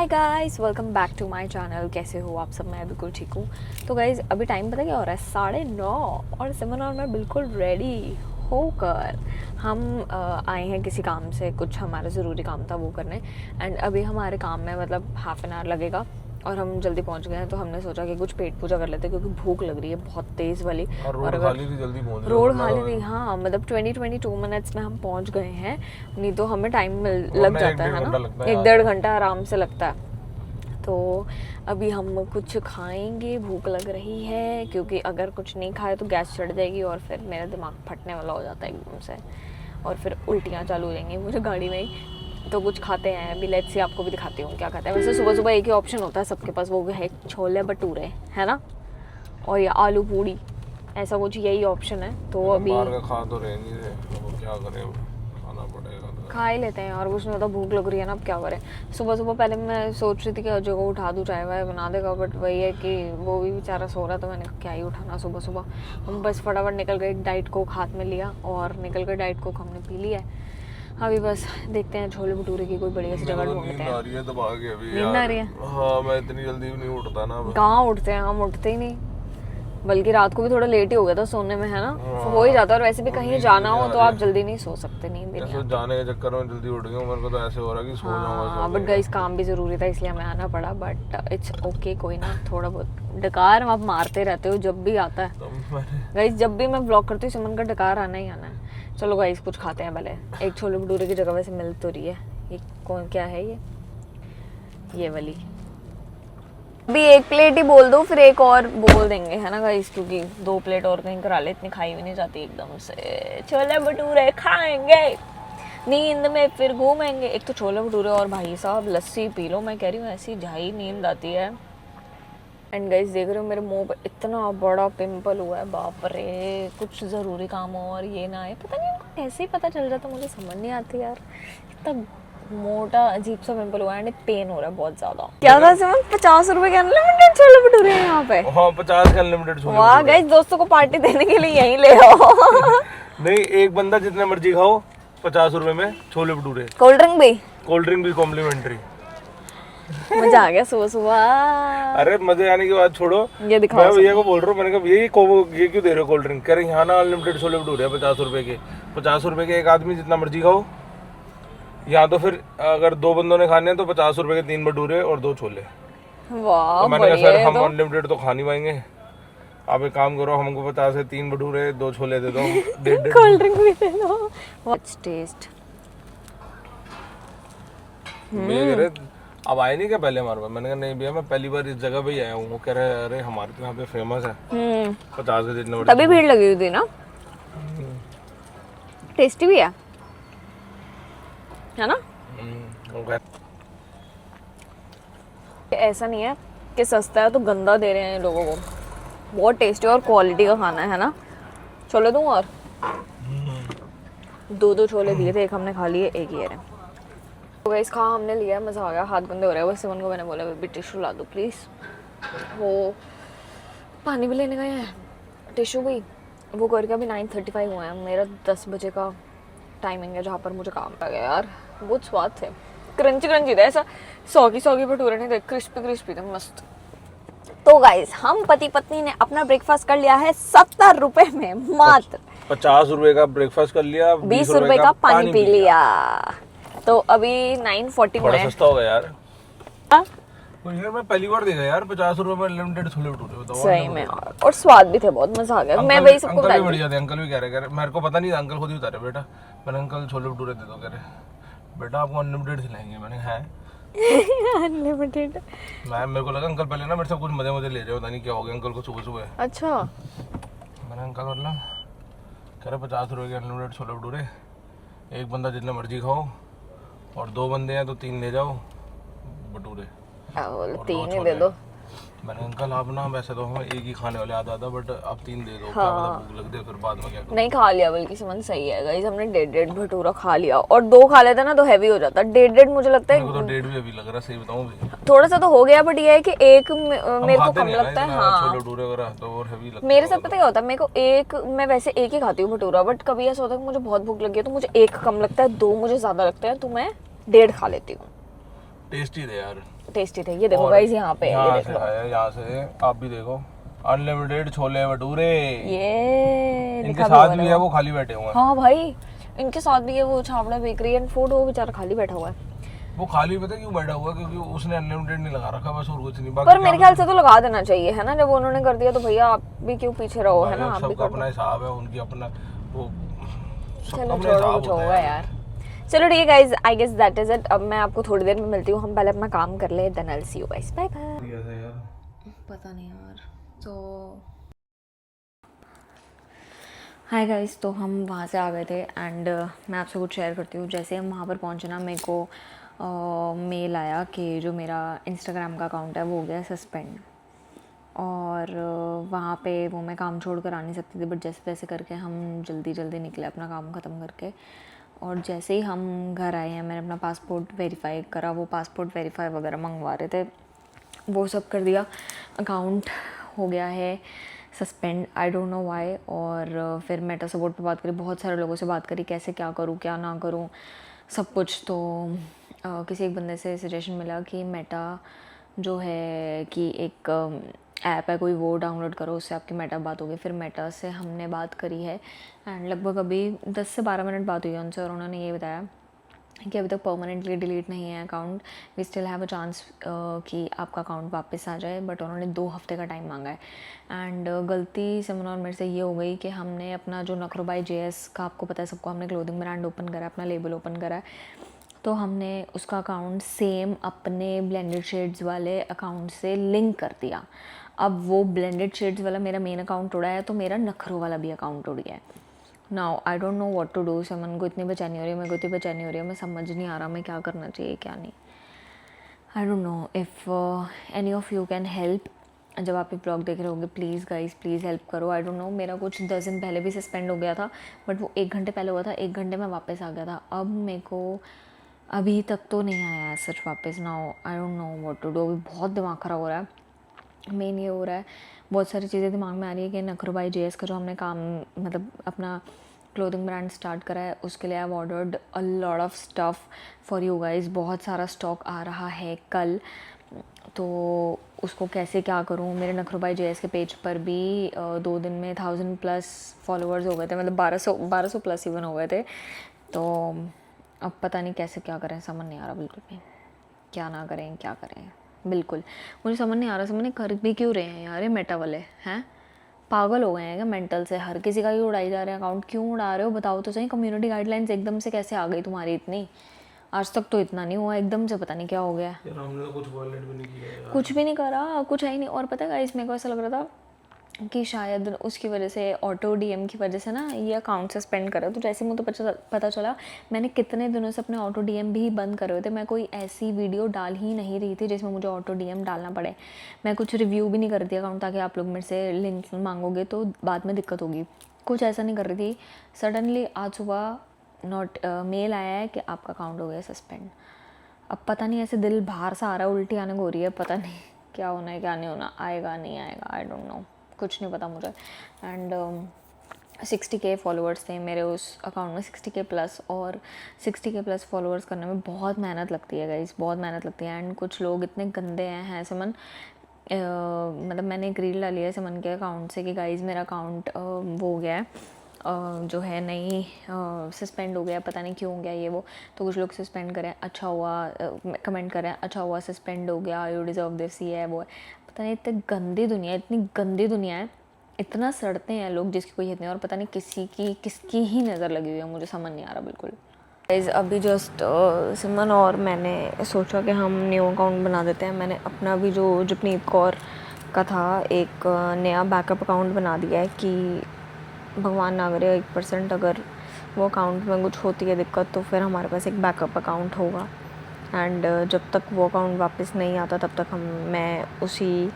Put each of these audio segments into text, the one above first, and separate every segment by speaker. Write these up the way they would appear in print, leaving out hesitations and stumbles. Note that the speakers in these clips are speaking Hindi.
Speaker 1: Hi guys, welcome back to my channel. कैसे हो आप सब? मैं बिल्कुल ठीक हूँ। तो गाइस अभी टाइम पता क्या हो रहा है? 9:30 और सिमरन और मैं बिल्कुल रेडी होकर हम आए हैं किसी काम से। कुछ हमारा ज़रूरी काम था वो करने। एंड अभी हमारे काम में मतलब हाफ एन आवर लगेगा और हम जल्दी पहुंच गए हैं। तो हमने सोचा कि कुछ पेट पूजा कर लेते हैं क्योंकि भूख लग रही है बहुत तेज़ वाली।
Speaker 2: और रोड खाली थी, जल्दी पहुंच गए।
Speaker 1: रोड खाली थी, हाँ, मतलब 22 मिनट्स में हम पहुंच गए हैं। नहीं तो हमें टाइम लग जाता है ना, 1-1.5 घंटा आराम से लगता है। तो अभी हम कुछ खाएंगे, भूख लग रही है क्योंकि अगर कुछ नहीं खाए तो गैस चढ़ जाएगी और फिर मेरा दिमाग फटने वाला हो जाता है एकदम से और फिर उल्टियाँ चालू हो जाएंगी मुझे गाड़ी में ही। तो कुछ खाते हैं अभी। लेट्स सी, आपको भी दिखाती हूँ क्या खाते हैं। वैसे सुबह सुबह एक ही ऑप्शन होता है सबके पास, वो है छोले भटूरे, है ना, और या आलू पूड़ी, ऐसा कुछ यही ऑप्शन है। तो अभी
Speaker 2: बाहर का खा तो रहे नहीं रहे, अब क्या करें, अब खाना पड़ेगा।
Speaker 1: खा ही लेते हैं और कुछ नहीं होता, भूख लग रही है ना, अब क्या करें। सुबह सुबह पहले मैं सोच रही थी कि अजय को उठा दूँ, चाय वाय बना देगा, बट वही है कि वो भी बेचारा सो रहा, तो मैंने कहा क्या ही उठाना सुबह सुबह। हम बस फटाफट निकल गए, डाइट कोक हाथ में लिया और निकल गए। डाइट कोक हमने पी लिया है। अभी बस देखते हैं छोले भटूरे की कोई बढ़िया सी जगह ढूंढते हैं।
Speaker 2: नींद आ रही है दबा के अभी।
Speaker 1: नींद आ रही है?
Speaker 2: हाँ, मैं इतनी जल्दी भी नहीं उठता ना।
Speaker 1: कहाँ उठते हैं हम, उठते ही नहीं। बल्कि रात को भी थोड़ा लेट ही हो गया था सोने में, है ना, हो ही जाता है। और वैसे भी कहीं जाना हो तो आप जल्दी नहीं सो सकते, नींद नहीं आती।
Speaker 2: जाने के चक्कर में जल्दी उठ गया, मेरे को तो ऐसे हो रहा है कि सो जाऊंगा।
Speaker 1: हाँ, बट गाइस काम भी ज़रूरी था इसलिए हमें आना पड़ा, बट इट्स ओके, कोई ना। थोड़ा बहुत डकार आप मारते रहते हो जब भी आता है गाइस। जब भी मैं ब्लॉग करती हूँ सिमरन का डकार आना ही आना है। चलो गाइस कुछ खाते हैं पहले। एक छोले भटूरे की जगह वैसे मिल तो रही है। ये कौन, क्या है ये वाली। अभी एक प्लेट ही बोल दो, फिर एक और बोल देंगे, है ना गाइस, क्योंकि 2 प्लेट और कहीं करा ले, इतनी खाई भी नहीं जाती एकदम से। छोले भटूरे खाएंगे, नींद में फिर घूमेंगे। एक तो छोले भटूरे और भाई साहब लस्सी पी लो, मैं कह रही हूँ ऐसी जाई नींद आती है। एंड गाइस देख रहे हो मेरे मुंह पे इतना बड़ा पिंपल हुआ है, बाप रे। कुछ ज़रूरी काम हो और ये ना आए, पता नहीं उनको कैसे ही पता चल जाता, मुझे समझ नहीं आती यार। इतना मोटा अजीब सा पिंपल हुआ है एंड पेन हो रहा है बहुत ज्यादा। क्या था सिमरन, 50 रुपए के अनलिमिटेड छोले भटूरे हैं यहाँ पे।
Speaker 2: हाँ, 50 के अनलिमिटेड छोले।
Speaker 1: वाह गाइस, दोस्तों को पार्टी देने के लिए यहीं ले आओ।
Speaker 2: नहीं, एक बंदा जितने मर्जी खाओ, 50 रुपए में छोले भटूरे।
Speaker 1: कोल्ड ड्रिंक भी
Speaker 2: कॉम्प्लीमेंट्री।
Speaker 1: मजा आ गया सुबह सुबह।
Speaker 2: अरे मजे आने की बात छोड़ो,
Speaker 1: ये दिखाओ।
Speaker 2: मैं भैया को बोल रहा हूँ, मैंने कहा ये क्यों दे रहे हो कोल्ड ड्रिंक? कह रहे यहाँ ना अनलिमिटेड छोले भटूरे 50 रुपए के। 50 रुपए के एक आदमी जितना मर्जी खाओ। या तो फिर अगर 2 बंदों ने खाने हैं तो 50 रुपए के 3 भटूरे और 2 छोले।
Speaker 1: वाह,
Speaker 2: तो मैंने कहा सर हम अनलिमिटेड तो खा नहीं पाएंगे, आप एक काम करो, हमको 50 से 3 भटूरे 2 छोले दे दो,
Speaker 1: कोल्ड ड्रिंक भी दे दो। What's taste.
Speaker 2: भैया कह रहे अब आए नहीं क्या पहले हमारे पास? मैंने कहा नहीं भैया, मैं पहली बार इस जगह पे ही आया हूँ। वो कह रहे अरे हमारे तो यहाँ पे फेमस है 50 के जितने।
Speaker 1: तभी भीड़ लगी हुई थी ना। टेस्टी भी है ना। ऐसा नहीं है कि सस्ता है तो गंदा दे रहे हैं लोगों को, बहुत टेस्टी और क्वालिटी का खाना है ना। छोले दूँ और 2 छोले दिए थे, एक हमने खा लिए, एक ये रहे। तो गाइस खा हमने लिया, मज़ा आ गया। हाथ गंदे हो रहे हैं। बस सिमरन को मैंने बोला बेबी टिश्यू ला दो प्लीज़। वो पानी भी लेने गए हैं, टिश्यू भी वो करके। अभी 9:35 हुए हैं, मेरा 10 बजे का टाइमिंग है जहाँ पर मुझे काम पड़ गया यार। बहुत स्वाद थे, क्रंची था, ऐसा सौगी भटूरे नहीं थे, क्रिस्पी थे, मस्त। तो गाइस हम पति पत्नी ने अपना ब्रेकफास्ट कर लिया है 70 रुपए में, मात्र
Speaker 2: 50 रुपए का ब्रेकफास्ट कर लिया,
Speaker 1: 20 रुपए का पानी पी लिया। तो अभी 9:40
Speaker 2: बड़ा
Speaker 1: में
Speaker 2: सस्ता हो गया यार। यार मैं पहली बार देखा यार 50 रुपए में अनलिमिटेड छोले भटूरे, बताओ।
Speaker 1: सही में, और स्वाद भी थे, बहुत मजा आ गया। मैं वही सबको
Speaker 2: अंकल भी बढ़िया थे, अंकल भी कह रहे मेरे को पता नहीं था, अंकल खुद ही बता रहे बेटा, मैंने अंकल छोले भटूरे दे दो, कह रहे बेटा आपको अनलिमिटेड खिलाएंगे। मैंने है
Speaker 1: अनलिमिटेड।
Speaker 2: मेरे को लगा अंकल पहले ना मेरे से कुछ मजे ले रहे, पता नहीं क्या हो गया अंकल को सुबह सुबह।
Speaker 1: अच्छा,
Speaker 2: मैंने अंकल मतलब कह रहे 50 रुपए के अनलिमिटेड छोले भटूरे, एक बंदा जितने मर्जी खाओ, और 2 बंदे हैं तो 3 ले जाओ भटूरे,
Speaker 1: 3 ही दे दो।
Speaker 2: मैंने अंकल आप ना वैसे तो हम एक ही खाने वाले आधा बट आप 3 दे दो। हाँ। क्या पता भूख लग दे फिर बाद में क्या करूं?
Speaker 1: नहीं खा लिया, बल्कि समझ सही है गाइस, हमने 1.5 भटूरा खा लिया, और 2 खा लेते ना तो हैवी हो जाता। 1.5 मुझे लगता है,
Speaker 2: मेरे को तो 1.5 भी अभी लग रहा है, सही बताऊं भी
Speaker 1: थोड़ा सा तो हो गया, बट ये है कि एक मेरे को कम लगता है। हाँ,
Speaker 2: छोले भटूरे वगैरह तो और हैवी लगता है।
Speaker 1: मेरे साथ पता क्या होता है, मेरे को एक, मैं वैसे एक ही खाती हूँ भटूरा, बट कभी ऐसा होता है कि मुझे बहुत भूख लगी है तो मुझे एक कम लगता है, 2 मुझे ज्यादा लगता है, तो मैं 1.5 खा लेती हूँ।
Speaker 2: टेस्टी थे यार,
Speaker 1: टेस्टी थे। ये देखो
Speaker 2: और
Speaker 1: गाइस यहाँ पे, ये
Speaker 2: यहाँ
Speaker 1: देख
Speaker 2: से
Speaker 1: लो,
Speaker 2: आया, यहाँ से आप भी देखो, अनलिमिटेड छोले भटूरे।
Speaker 1: ये
Speaker 2: इनके
Speaker 1: लिखा भी
Speaker 2: साथ
Speaker 1: हुआ
Speaker 2: भी है, वो खाली बैठे हुए हैं।
Speaker 1: हाँ भाई, इनके साथ भी है वो छाबड़ा बेकरी एंड फूड, वो बेचारा खाली बैठा हुआ है।
Speaker 2: वो खाली पता क्यों बैठा हुआ है? क्योंकि उसने अनलिमिटेड नहीं लगा रखा, बस और कुछ नहीं।
Speaker 1: पर मेरे ख्याल से तो लगा देना चाहिए है ना, जब उन्होंने कर दिया तो भैया आप भी क्यों पीछे रहो, है ना, आप भी
Speaker 2: सबका
Speaker 1: कर
Speaker 2: अपना
Speaker 1: दो।
Speaker 2: हिसाब है, उनकी अपना वो, सबका
Speaker 1: चलो
Speaker 2: अपना
Speaker 1: छोड़ो,
Speaker 2: हिसाब
Speaker 1: कुछ
Speaker 2: होता
Speaker 1: होगा
Speaker 2: है
Speaker 1: यार। चलो ठीक है guys, I guess that is it. अब मैं आपको थोड़ी देर में मिलती हूँ, हम पहले अपना काम कर ले, then I will see you guys, bye bye. पता नहीं यार, तो हाय गाइस, तो हम वहाँ से आ गए थे एंड मैं आपसे कुछ शेयर करती हूँ। जैसे हम वहाँ पर पहुँचे ना, मेरे को मेल आया कि जो मेरा इंस्टाग्राम का अकाउंट है वो हो गया सस्पेंड, और वहाँ पे वो मैं काम छोड़ कर आ नहीं सकती थी, बट जैसे तैसे करके हम जल्दी जल्दी निकले अपना काम ख़त्म करके। और जैसे ही हम घर आए हैं, मैंने अपना पासपोर्ट वेरीफाई करा, वो पासपोर्ट वेरीफाई वगैरह मंगवा रहे थे, वो सब कर दिया, अकाउंट हो गया है suspend, I don't know why. और फिर मेटा सपोर्ट पे बात करी, बहुत सारे लोगों से बात करी, कैसे क्या करूँ क्या ना करूँ सब कुछ। तो किसी एक बंदे से सजेशन मिला कि मेटा जो है कि एक ऐप है कोई, वो डाउनलोड करो, उससे आपकी मेटा बात होगी। फिर मेटा से हमने बात करी है एंड लगभग अभी 10 से 12 मिनट बात हुई है उनसे, और उन्होंने ये बताया कि अभी तक परमानेंटली डिलीट नहीं है account, we still have a chance कि आपका अकाउंट वापस आ जाए, बट उन्होंने 2 हफ्ते का टाइम मांगा है। एंड गलती सिमरन और मेरे से ये हो गई कि हमने अपना जो नखरोबाई JS का, आपको पता है सबको, हमने क्लोथिंग ब्रांड ओपन करा है, अपना लेबल ओपन करा है, तो हमने उसका अकाउंट सेम अपने ब्लेंडेड शेड्स वाले अकाउंट से लिंक कर दिया। अब वो ब्लेंडेड शेड्स वाला मेरा मेन अकाउंट उड़ा है, तो मेरा नखरो वाला भी अकाउंट उड़ गया है। Now I don't know what to do. Saman को इतनी बेचैनी हो रही है, मेरे को इतनी बेचैनी हो रही है, मैं समझ नहीं आ रहा मैं क्या करना चाहिए क्या नहीं। आई don't know if any of you can help. जब आप ये ब्लॉग देख रहे होंगे, प्लीज़ गाइस प्लीज़ हेल्प करो। आई डोंट नो, मेरा कुछ 10 दिन पहले भी सस्पेंड हो गया था, बट वो 1 घंटे पहले हुआ था, 1 घंटे में वापस आ गया था। अब मेरे को अभी तक तो नहीं आया है सच वापस। Now I don't know what to do. अभी बहुत दिमाग ख़राब हो रहा है। मेन ये हो रहा है, बहुत सारी चीज़ें दिमाग में आ रही है कि नखरोबाई JS का जो हमने काम, मतलब अपना क्लोथिंग ब्रांड स्टार्ट करा है, उसके लिए I have ordered a lot of stuff for you guys. बहुत सारा स्टॉक आ रहा है कल, तो उसको कैसे क्या करूँ। मेरे नखरोबाई JS के पेज पर भी 2 दिन में 1000+ फॉलोअर्स हो गए थे, मतलब 1200 प्लस इवन हो गए थे। तो अब पता नहीं कैसे क्या करें, समझ नहीं आ रहा बिल्कुल भी, क्या ना करें क्या करें, बिल्कुल मुझे समझ नहीं आ रहा। समझ नहीं कर भी क्यों रहे हैं यार ये मेटा वाले, हैं पागल हो गए हैं क्या मेंटल से? हर किसी का ही उड़ाई जा रहे हैं अकाउंट, क्यों उड़ा रहे हो बताओ तो सही। कम्युनिटी गाइडलाइंस एकदम से कैसे आ गई तुम्हारी इतनी? आज तक तो इतना नहीं हुआ, एकदम से पता नहीं क्या हो गया।
Speaker 2: यार हमने तो कुछ वायलेट भी नहीं किया यार।
Speaker 1: कुछ भी नहीं करा, कुछ है ही नहीं। और पता है गाइस, मेरे को ऐसा लग रहा था कि शायद उसकी वजह से, ऑटो DM की वजह से ना ये अकाउंट सस्पेंड करा। तो जैसे मुझे पता चला, मैंने कितने दिनों से अपने ऑटो DM भी बंद करे हुए थे। मैं कोई ऐसी वीडियो डाल ही नहीं रही थी जिसमें मुझे ऑटो DM डालना पड़े। मैं कुछ रिव्यू भी नहीं करती अकाउंट, ताकि आप लोग मेरे से लिंक मांगोगे तो बाद में दिक्कत होगी। कुछ ऐसा नहीं कर रही थी। सडनली आज सुबह मेल आया है कि आपका अकाउंट हो गया सस्पेंड। अब पता नहीं, ऐसे दिल बाहर से आ रहा है, उल्टी आने को हो रही है, पता नहीं क्या होना है क्या नहीं होना, आएगा नहीं आएगा, आई डोंट नो, कुछ नहीं पता मुझे। एंड 60K फॉलोअर्स थे मेरे उस अकाउंट में, 60K प्लस। और 60K प्लस फॉलोअर्स करने में बहुत मेहनत लगती है गाइस, बहुत मेहनत लगती है। एंड कुछ लोग इतने गंदे हैं समन, मतलब मैंने एक रील डाली है समन के अकाउंट से कि गाइस मेरा अकाउंट वो हो गया है, जो है नहीं सस्पेंड हो गया, पता नहीं क्यों हो गया ये वो। तो कुछ लोग सस्पेंड करें, अच्छा हुआ, कमेंट करें अच्छा हुआ सस्पेंड हो गया, यू डिज़र्व दिस, ये है वो है, पता नहीं। इतनी गंदी दुनिया, इतनी गंदी दुनिया है, इतना सड़ते हैं लोग जिसकी कोई हित नहीं, और पता नहीं किसकी ही नज़र लगी हुई है, मुझे समझ नहीं आ रहा बिल्कुल। अभी जस्ट सिमन और मैंने सोचा कि हम न्यू अकाउंट बना देते हैं। मैंने अपना भी जो जपनीत कौर का था एक नया बैकअप अकाउंट बना दिया है कि भगवान ना करे 1% अगर वो अकाउंट में कुछ होती है दिक्कत, तो फिर हमारे पास एक बैकअप अकाउंट होगा। एंड जब तक वो अकाउंट वापस नहीं आता तब तक मैं उसी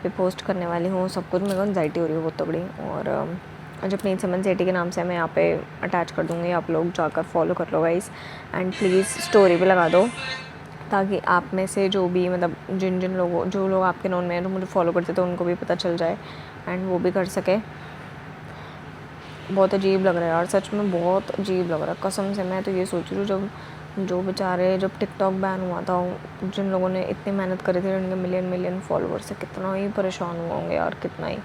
Speaker 1: पे पोस्ट करने वाली हूँ सब कुछ। मेरे को एंजाइटी हो रही है बहुत तगड़ी। और जपनीत समन सेठी के नाम से मैं यहाँ पे अटैच कर दूँगी, आप लोग जाकर फॉलो कर लो गाइस। एंड प्लीज़ स्टोरी पे लगा दो, ताकि आप में से जो भी, मतलब जो लोग आपके नोन में हैं तो मुझे फॉलो करते तो उनको भी पता चल जाए एंड वो भी कर सके। बहुत अजीब लग रहा है यार, सच में बहुत अजीब लग रहा है कसम से। मैं तो ये सोच रही हूँ जब जो बेचारे जब टिकटॉक बैन हुआ था, जिन लोगों ने इतनी मेहनत करी थी, उनके मिलियन मिलियन फॉलोअर्स से, कितना ही परेशान हुए होंगे यार, कितना ही।